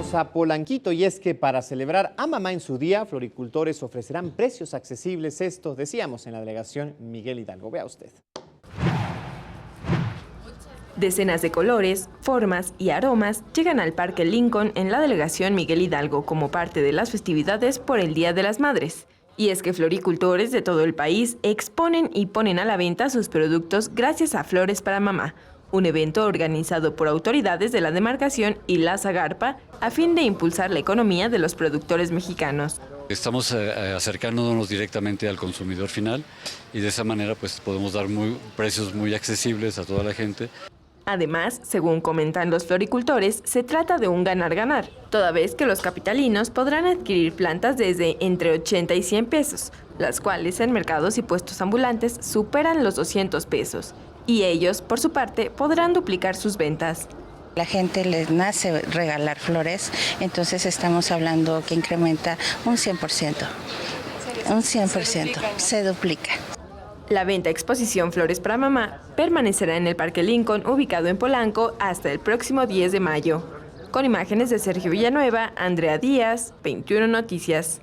Vamos a Polanquito y es que para celebrar a mamá en su día, floricultores ofrecerán precios accesibles. Esto decíamos en la delegación Miguel Hidalgo. Vea usted. Decenas de colores, formas y aromas llegan al Parque Lincoln en la delegación Miguel Hidalgo como parte de las festividades por el Día de las Madres. Y es que floricultores de todo el país exponen y ponen a la venta sus productos gracias a Flores para Mamá, un evento organizado por autoridades de la demarcación y la Zagarpa a fin de impulsar la economía de los productores mexicanos. Estamos acercándonos directamente al consumidor final y de esa manera pues podemos dar precios muy accesibles a toda la gente. Además, según comentan los floricultores, se trata de un ganar-ganar, toda vez que los capitalinos podrán adquirir plantas desde entre 80 y 100 pesos, las cuales en mercados y puestos ambulantes superan los 200 pesos. Y ellos, por su parte, podrán duplicar sus ventas. La gente les nace regalar flores, entonces estamos hablando que incrementa un 100%. Un 100%, se duplica. La venta exposición Flores para Mamá permanecerá en el Parque Lincoln, ubicado en Polanco, hasta el próximo 10 de mayo. Con imágenes de Sergio Villanueva, Andrea Díaz, 21 Noticias.